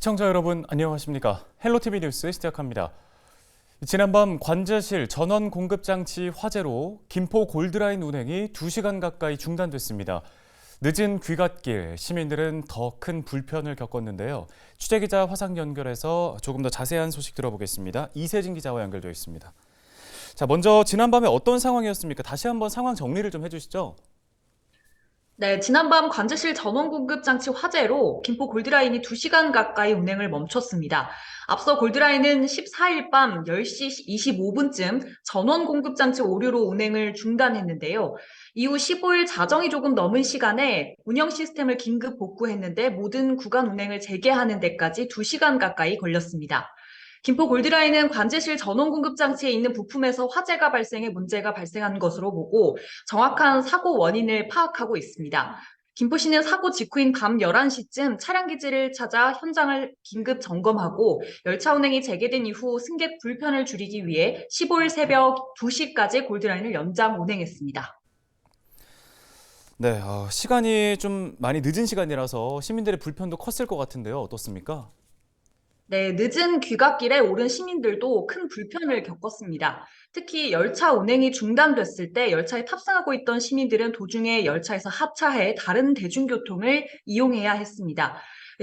시청자 여러분 안녕하십니까? 헬로티비 뉴스 시작합니다. 지난밤 관제실 전원 공급 장치 화재로 김포 골드라인 운행이 2시간 가까이 중단됐습니다. 늦은 귀갓길, 시민들은 더 큰 불편을 겪었는데요. 취재기자 화상 연결해서 조금 더 자세한 소식 들어보겠습니다. 이세진 기자와 연결되어 있습니다. 자, 먼저 지난밤에 어떤 상황이었습니까? 다시 한번 상황 정리를 좀 해주시죠. 네, 지난밤 관제실 전원 공급 장치 화재로 김포 골드라인이 2시간 가까이 운행을 멈췄습니다. 앞서 골드라인은 14일 밤 10시 25분쯤 전원 공급 장치 오류로 운행을 중단했는데요. 이후 15일 자정이 조금 넘은 시간에 운영 시스템을 긴급 복구했는데 모든 구간 운행을 재개하는 데까지 2시간 가까이 걸렸습니다. 김포 골드라인은 관제실 전원 공급 장치에 있는 부품에서 화재가 발생해 문제가 발생한 것으로 보고 정확한 사고 원인을 파악하고 있습니다. 김포시는 사고 직후인 밤 11시쯤 차량 기지를 찾아 현장을 긴급 점검하고 열차 운행이 재개된 이후 승객 불편을 줄이기 위해 15일 새벽 2시까지 골드라인을 연장 운행했습니다. 네, 시간이 좀 많이 늦은 시간이라서 시민들의 불편도 컸을 것 같은데요. 어떻습니까? 네, 늦은 귀갓길에 오른 시민들도 큰 불편을 겪었습니다. 특히 열차 운행이 중단됐을 때 열차에 탑승하고 있던 시민들은 도중에 열차에서 하차해 다른 대중교통을 이용해야 했습니다.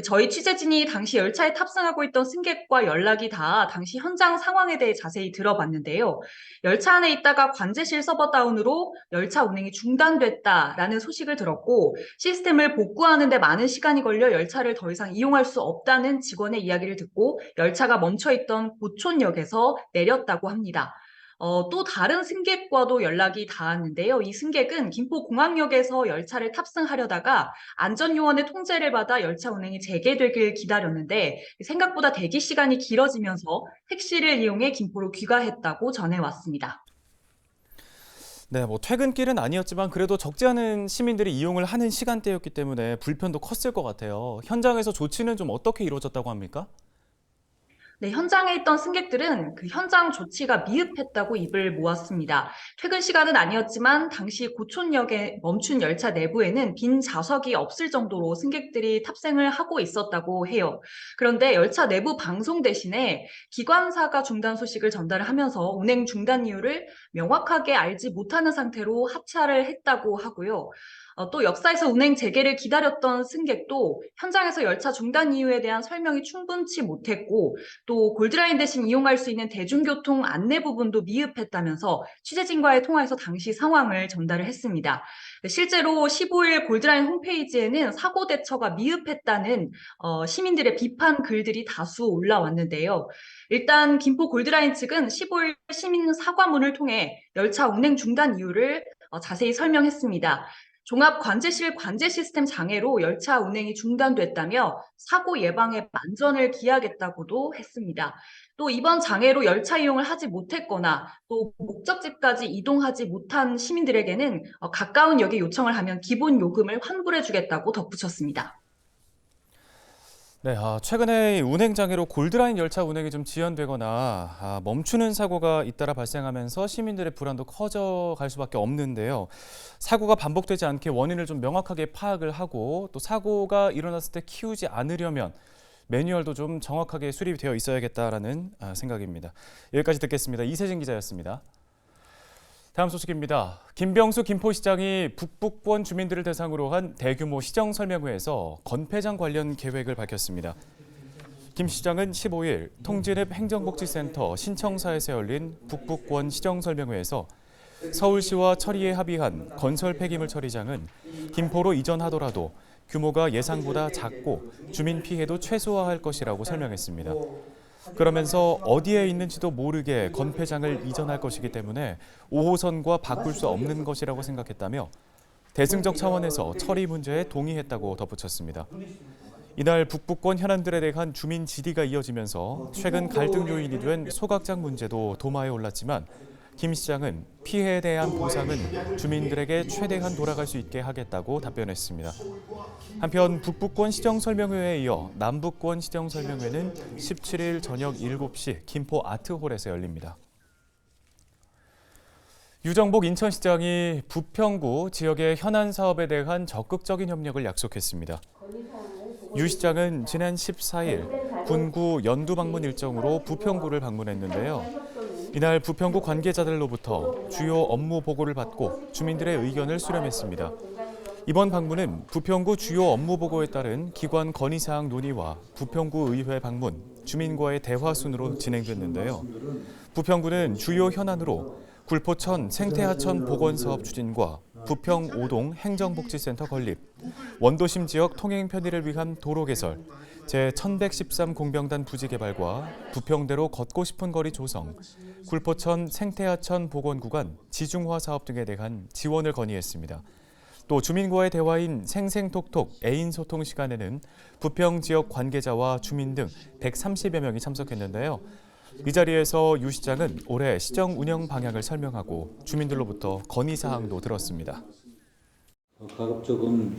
저희 취재진이 당시 열차에 탑승하고 있던 승객과 연락이 닿아 당시 현장 상황에 대해 자세히 들어봤는데요. 열차 안에 있다가 관제실 서버 다운으로 열차 운행이 중단됐다라는 소식을 들었고 시스템을 복구하는 데 많은 시간이 걸려 열차를 더 이상 이용할 수 없다는 직원의 이야기를 듣고 열차가 멈춰있던 고촌역에서 내렸다고 합니다. 또 다른 승객과도 연락이 닿았는데요. 이 승객은 김포공항역에서 열차를 탑승하려다가 안전요원의 통제를 받아 열차 운행이 재개되길 기다렸는데 생각보다 대기 시간이 길어지면서 택시를 이용해 김포로 귀가했다고 전해왔습니다. 네, 퇴근길은 아니었지만 그래도 적지 않은 시민들이 이용을 하는 시간대였기 때문에 불편도 컸을 것 같아요. 현장에서 조치는 좀 어떻게 이루어졌다고 합니까? 네, 현장에 있던 승객들은 그 현장 조치가 미흡했다고 입을 모았습니다. 퇴근 시간은 아니었지만 당시 고촌역에 멈춘 열차 내부에는 빈 좌석이 없을 정도로 승객들이 탑승을 하고 있었다고 해요. 그런데 열차 내부 방송 대신에 기관사가 중단 소식을 전달하면서 운행 중단 이유를 명확하게 알지 못하는 상태로 하차를 했다고 하고요. 또 역사에서 운행 재개를 기다렸던 승객도 현장에서 열차 중단 이유에 대한 설명이 충분치 못했고 또 골드라인 대신 이용할 수 있는 대중교통 안내 부분도 미흡했다면서 취재진과의 통화에서 당시 상황을 전달을 했습니다. 실제로 15일 골드라인 홈페이지에는 사고 대처가 미흡했다는 시민들의 비판 글들이 다수 올라왔는데요. 일단 김포 골드라인 측은 15일 시민 사과문을 통해 열차 운행 중단 이유를 자세히 설명했습니다. 종합 관제실 관제 시스템 장애로 열차 운행이 중단됐다며 사고 예방에 만전을 기하겠다고도 했습니다. 또 이번 장애로 열차 이용을 하지 못했거나 또 목적지까지 이동하지 못한 시민들에게는 가까운 역에 요청을 하면 기본 요금을 환불해 주겠다고 덧붙였습니다. 네, 최근에 이 운행 장애로 골드라인 열차 운행이 좀 지연되거나 멈추는 사고가 잇따라 발생하면서 시민들의 불안도 커져갈 수밖에 없는데요. 사고가 반복되지 않게 원인을 좀 명확하게 파악을 하고 또 사고가 일어났을 때 키우지 않으려면 매뉴얼도 좀 정확하게 수립이 되어 있어야겠다라는 생각입니다. 여기까지 듣겠습니다. 이세진 기자였습니다. 다음 소식입니다. 김병수 김포시장이 북북권 주민들을 대상으로 한 대규모 시정 설명회에서 건폐장 관련 계획을 밝혔습니다. 김 시장은 15일 통진읍 행정복지센터 신청사에서 열린 북북권 시정 설명회에서 서울시와 처리에 합의한 건설 폐기물 처리장은 김포로 이전하더라도 규모가 예상보다 작고 주민 피해도 최소화할 것이라고 설명했습니다. 그러면서 어디에 있는지도 모르게 건폐장을 이전할 것이기 때문에 5호선과 바꿀 수 없는 것이라고 생각했다며 대승적 차원에서 처리 문제에 동의했다고 덧붙였습니다. 이날 북부권 현안들에 대한 주민 질의가 이어지면서 최근 갈등 요인이 된 소각장 문제도 도마에 올랐지만 김 시장은 피해에 대한 보상은 주민들에게 최대한 돌아갈 수 있게 하겠다고 답변했습니다. 한편 북부권 시정설명회에 이어 남부권 시정설명회는 17일 저녁 7시 김포 아트홀에서 열립니다. 유정복 인천시장이 부평구 지역의 현안 사업에 대한 적극적인 협력을 약속했습니다. 유 시장은 지난 14일 군구 연두 방문 일정으로 부평구를 방문했는데요. 이날 부평구 관계자들로부터 주요 업무 보고를 받고 주민들의 의견을 수렴했습니다. 이번 방문은 부평구 주요 업무 보고에 따른 기관 건의사항 논의와 부평구 의회 방문, 주민과의 대화 순으로 진행됐는데요. 부평구는 주요 현안으로 굴포천 생태하천 복원사업 추진과 부평 5동 행정복지센터 건립, 원도심 지역 통행 편의를 위한 도로 개설, 제1113 공병단 부지 개발과 부평대로 걷고 싶은 거리 조성, 굴포천 생태하천 복원 구간 지중화 사업 등에 대한 지원을 건의했습니다. 또 주민과의 대화인 생생톡톡 애인 소통 시간에는 부평 지역 관계자와 주민 등 130여 명이 참석했는데요. 이 자리에서 유 시장은 올해 시정 운영 방향을 설명하고 주민들로부터 건의사항도 들었습니다. 가급적은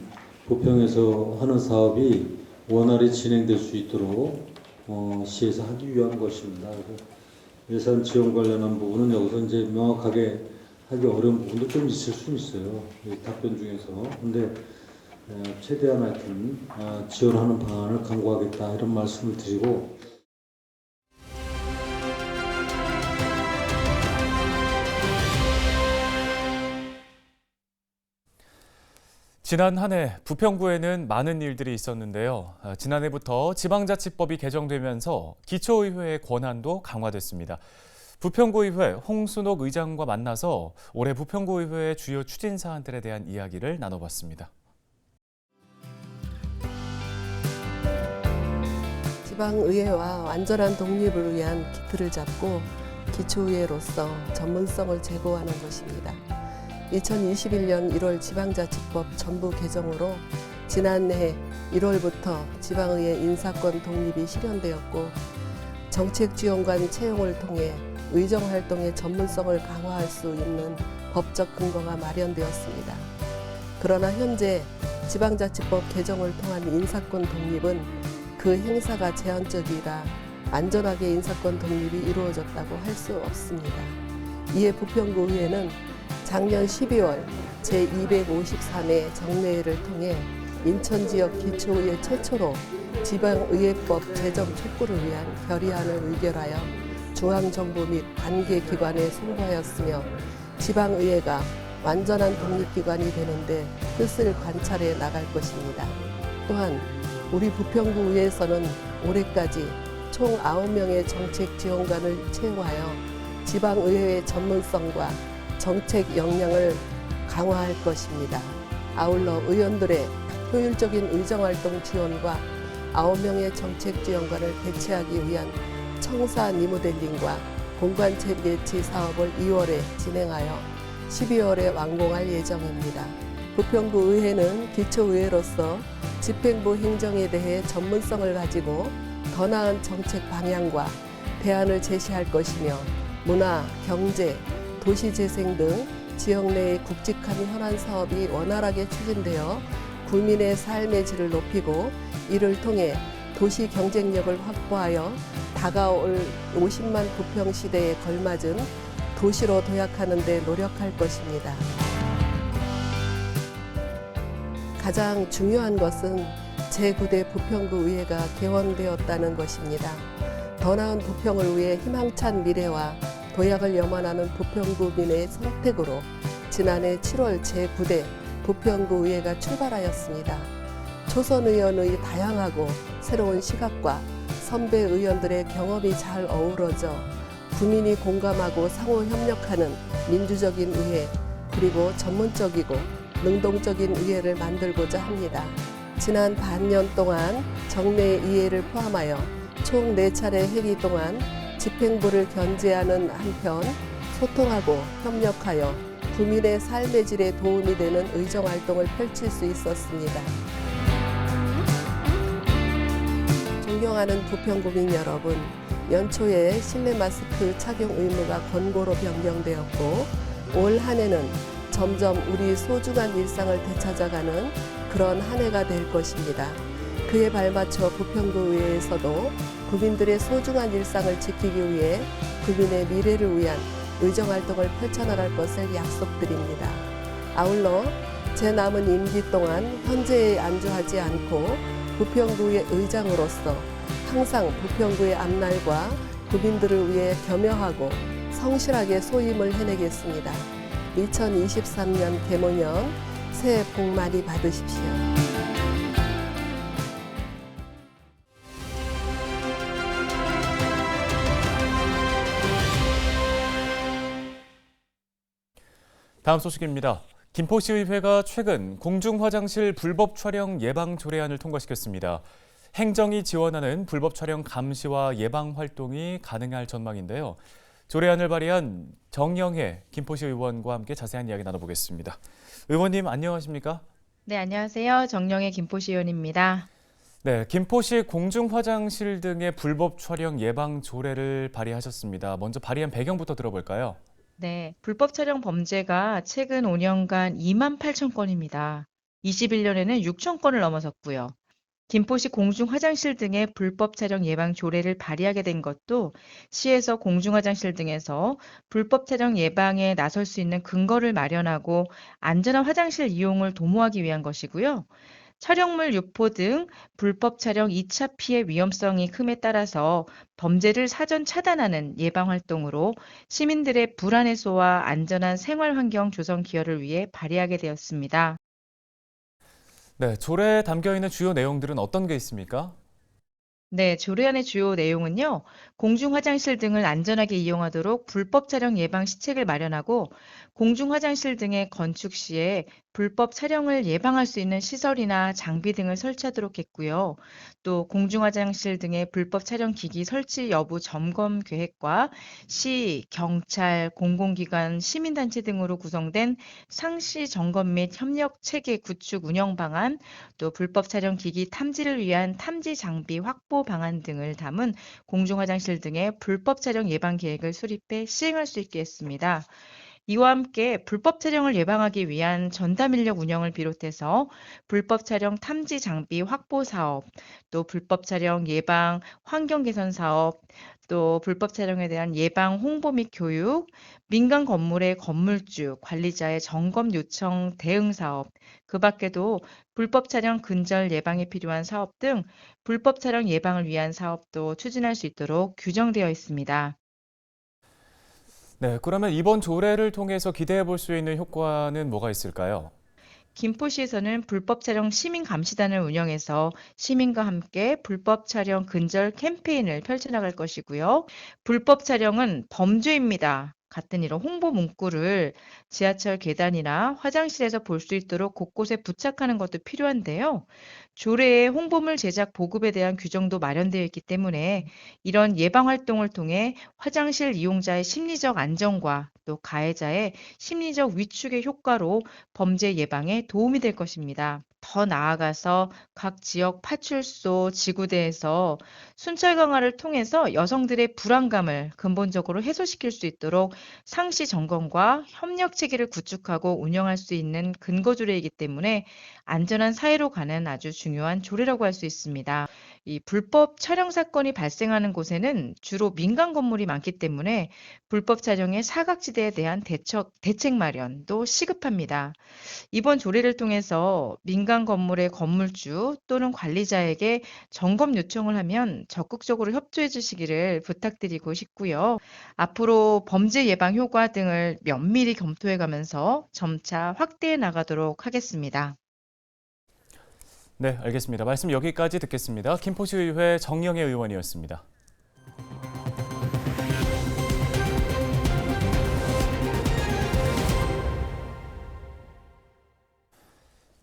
부평에서 하는 사업이 원활히 진행될 수 있도록 시에서 하기 위한 것입니다. 예산 지원 관련한 부분은 여기서 이제 명확하게 하기 어려운 부분도 좀 있을 수 있어요. 이 답변 중에서. 근데 최대한 하여튼 지원하는 방안을 강구하겠다 이런 말씀을 드리고. 지난 한 해 부평구에는 많은 일들이 있었는데요. 지난해부터 지방자치법이 개정되면서 기초의회의 권한도 강화됐습니다. 부평구의회 홍순옥 의장과 만나서 올해 부평구의회의 주요 추진 사안들에 대한 이야기를 나눠봤습니다. 지방의회와 완전한 독립을 위한 기틀을 잡고 기초의회로서 전문성을 제고하는 것입니다. 2021년 1월 지방자치법 전부 개정으로 지난해 1월부터 지방의회 인사권 독립이 실현되었고 정책지원관 채용을 통해 의정활동의 전문성을 강화할 수 있는 법적 근거가 마련되었습니다. 그러나 현재 지방자치법 개정을 통한 인사권 독립은 그 행사가 제한적이라 안전하게 인사권 독립이 이루어졌다고 할 수 없습니다. 이에 부평구의회는 작년 12월 제253회 정례회를 통해 인천지역 기초의회 최초로 지방의회법 제정 촉구를 위한 결의안을 의결하여 중앙정부 및 관계기관에 송부하였으며 지방의회가 완전한 독립기관이 되는데 뜻을 관찰해 나갈 것입니다. 또한 우리 부평구의회에서는 올해까지 총 9명의 정책지원관을 채용하여 지방의회의 전문성과 정책 역량을 강화할 것입니다. 아울러 의원들의 효율적인 의정활동 지원과 9명의 정책지원관을 배치하기 위한 청사 리모델링과 공관체 배치 사업을 2월에 진행하여 12월에 완공할 예정입니다. 부평구 의회는 기초의회로서 집행부 행정에 대해 전문성을 가지고 더 나은 정책 방향과 대안을 제시할 것이며 문화, 경제, 도시재생 등 지역 내의 굵직한 현안 사업이 원활하게 추진되어 국민의 삶의 질을 높이고 이를 통해 도시 경쟁력을 확보하여 다가올 50만 부평 시대에 걸맞은 도시로 도약하는 데 노력할 것입니다. 가장 중요한 것은 제9대 부평구 의회가 개원되었다는 것입니다. 더 나은 부평을 위해 희망찬 미래와 도약을 염원하는 부평구민의 선택으로 지난해 7월 제9대 부평구 의회가 출발하였습니다. 초선 의원의 다양하고 새로운 시각과 선배 의원들의 경험이 잘 어우러져 국민이 공감하고 상호 협력하는 민주적인 의회 그리고 전문적이고 능동적인 의회를 만들고자 합니다. 지난 반년 동안 정례 이회를 포함하여 총 4차례 회기 동안 집행부를 견제하는 한편 소통하고 협력하여 국민의 삶의 질에 도움이 되는 의정활동을 펼칠 수 있었습니다. 존경하는 부평구민 여러분, 연초에 실내 마스크 착용 의무가 권고로 변경되었고 올 한 해는 점점 우리 소중한 일상을 되찾아가는 그런 한 해가 될 것입니다. 그에 발맞춰 부평구의회에서도 국민들의 소중한 일상을 지키기 위해 국민의 미래를 위한 의정활동을 펼쳐나갈 것을 약속드립니다. 아울러 제 남은 임기 동안 현재에 안주하지 않고 부평구의 의장으로서 항상 부평구의 앞날과 구민들을 위해 겸허하고 성실하게 소임을 해내겠습니다. 2023년 개모년 새해 복 많이 받으십시오. 다음 소식입니다. 김포시의회가 최근 공중화장실 불법 촬영 예방 조례안을 통과시켰습니다. 행정이 지원하는 불법 촬영 감시와 예방 활동이 가능할 전망인데요. 조례안을 발의한 정영혜 김포시 의원과 함께 자세한 이야기 나눠보겠습니다. 의원님 안녕하십니까? 네, 안녕하세요. 정영혜 김포시 의원입니다. 네, 김포시 공중화장실 등의 불법 촬영 예방 조례를 발의하셨습니다. 먼저 발의한 배경부터 들어볼까요? 네, 불법 촬영 범죄가 최근 5년간 2만 8천 건입니다. 21년에는 6천 건을 넘어섰고요. 김포시 공중화장실 등의 불법 촬영 예방 조례를 발의하게 된 것도 시에서 공중화장실 등에서 불법 촬영 예방에 나설 수 있는 근거를 마련하고 안전한 화장실 이용을 도모하기 위한 것이고요. 촬영물 유포 등 불법 촬영 2차 피해 위험성이 큼에 따라서 범죄를 사전 차단하는 예방 활동으로 시민들의 불안 해소와 안전한 생활 환경 조성 기여를 위해 발의하게 되었습니다. 네, 조례에 담겨 있는 주요 내용들은 어떤 게 있습니까? 네, 조례안의 주요 내용은요, 공중화장실 등을 안전하게 이용하도록 불법 촬영 예방 시책을 마련하고, 공중화장실 등의 건축 시에 불법 촬영을 예방할 수 있는 시설이나 장비 등을 설치하도록 했고요. 또 공중화장실 등의 불법 촬영 기기 설치 여부 점검 계획과 시, 경찰, 공공기관, 시민단체 등으로 구성된 상시 점검 및 협력 체계 구축 운영 방안, 또 불법 촬영 기기 탐지를 위한 탐지 장비 확보 방안 등을 담은 공중화장실 등의 불법 촬영 예방 계획을 수립해 시행할 수 있게 했습니다. 이와 함께 불법 촬영을 예방하기 위한 전담 인력 운영을 비롯해서 불법 촬영 탐지 장비 확보 사업, 또 불법 촬영 예방 환경 개선 사업, 또 불법 촬영에 대한 예방 홍보 및 교육, 민간 건물의 건물주, 관리자의 점검 요청 대응 사업, 그 밖에도 불법 촬영 근절 예방에 필요한 사업 등 불법 촬영 예방을 위한 사업도 추진할 수 있도록 규정되어 있습니다. 네, 그러면 이번 조례를 통해서 기대해 볼 수 있는 효과는 뭐가 있을까요? 김포시에서는 불법 촬영 시민 감시단을 운영해서 시민과 함께 불법 촬영 근절 캠페인을 펼쳐나갈 것이고요. 불법 촬영은 범죄입니다. 같은 이런 홍보 문구를 지하철 계단이나 화장실에서 볼 수 있도록 곳곳에 부착하는 것도 필요한데요. 조례에 홍보물 제작 보급에 대한 규정도 마련되어 있기 때문에 이런 예방 활동을 통해 화장실 이용자의 심리적 안정과 또 가해자의 심리적 위축의 효과로 범죄 예방에 도움이 될 것입니다. 더 나아가서 각 지역 파출소, 지구대에서 순찰 강화를 통해서 여성들의 불안감을 근본적으로 해소시킬 수 있도록 상시 점검과 협력 체계를 구축하고 운영할 수 있는 근거 조례이기 때문에 안전한 사회로 가는 아주 중요한 조례라고 할 수 있습니다. 이 불법 촬영 사건이 발생하는 곳에는 주로 민간 건물이 많기 때문에 불법 촬영의 사각지대에 대한 대책 마련도 시급합니다. 이번 조례를 통해서 민간 건물의 건물주 또는 관리자에게 점검 요청을 하면 적극적으로 협조해 주시기를 부탁드리고 싶고요. 앞으로 범죄 예방 효과 등을 면밀히 검토해 가면서 점차 확대해 나가도록 하겠습니다. 네, 알겠습니다. 말씀 여기까지 듣겠습니다. 김포시의회 정영혜 의원이었습니다.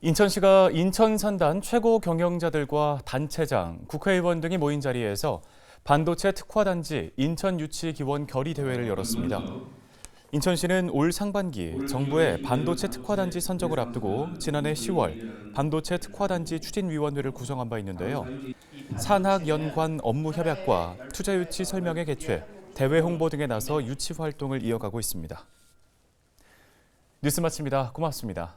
인천시가 인천 산단 최고 경영자들과 단체장, 국회의원 등이 모인 자리에서 반도체 특화단지 인천 유치 기원 결의 대회를 열었습니다. 인천시는 올 상반기 정부의 반도체 특화단지 선정을 앞두고 지난해 10월 반도체 특화단지 추진위원회를 구성한 바 있는데요. 산학연관 업무 협약과 투자 유치 설명회 개최, 대회 홍보 등에 나서 유치 활동을 이어가고 있습니다. 뉴스 마칩니다. 고맙습니다.